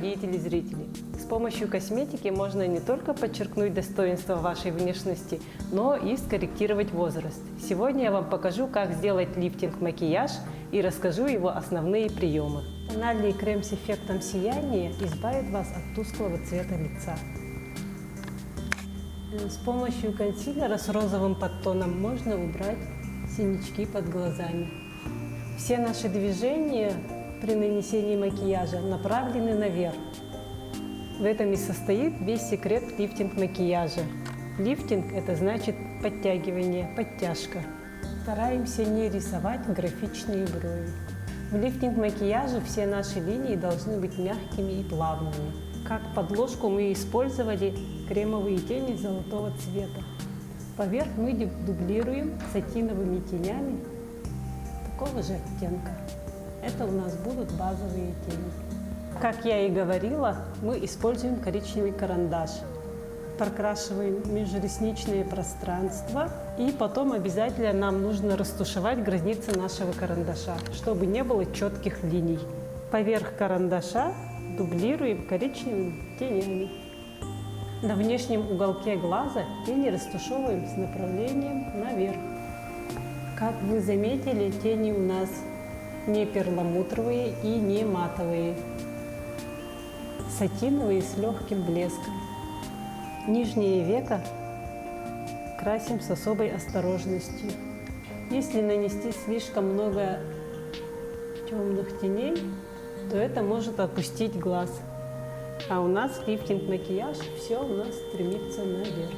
дорогие телезрители! С помощью косметики можно не только подчеркнуть достоинства вашей внешности, но и скорректировать возраст. Сегодня я вам покажу, как сделать лифтинг-макияж и расскажу его основные приемы. Тональный крем с эффектом сияния избавит вас от тусклого цвета лица. С помощью консилера с розовым подтоном можно убрать синячки под глазами. Все наши движения при нанесении макияжа направлены наверх. В этом и состоит весь секрет лифтинг-макияжа. Лифтинг – это значит подтягивание, подтяжка. Стараемся не рисовать графичные брови. В лифтинг-макияже все наши линии должны быть мягкими и плавными. Как подложку мы использовали кремовые тени золотого цвета. Поверх мы дублируем сатиновыми тенями такого же оттенка. Это у нас будут базовые тени. Как я и говорила, мы используем коричневый карандаш. Прокрашиваем межресничное пространство. И потом обязательно нам нужно растушевать границы нашего карандаша, чтобы не было четких линий. Поверх карандаша дублируем коричневыми тенями. На внешнем уголке глаза тени растушевываем с направлением наверх. Как вы заметили, тени у нас не перламутровые и не матовые. Сатиновые с легким блеском. Нижнее веко красим с особой осторожностью. Если нанести слишком много темных теней, то это может опустить глаз. А у нас лифтинг-макияж, все у нас стремится наверх.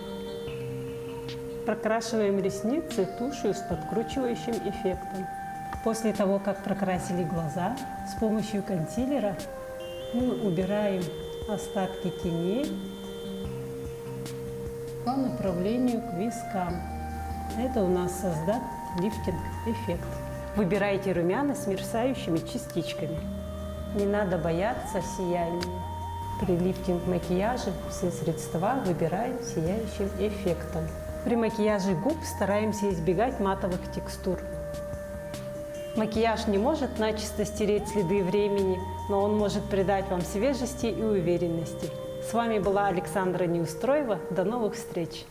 Прокрашиваем ресницы тушью с подкручивающим эффектом. После того, как прокрасили глаза, с помощью консилера мы убираем остатки теней по направлению к вискам. Это у нас создаст лифтинг-эффект. Выбирайте румяна с мерцающими частичками. Не надо бояться сияния. При лифтинг-макияже все средства выбираем сияющим эффектом. При макияже губ стараемся избегать матовых текстур. Макияж не может начисто стереть следы времени, но он может придать вам свежести и уверенности. С вами была Александра Неустроева. До новых встреч!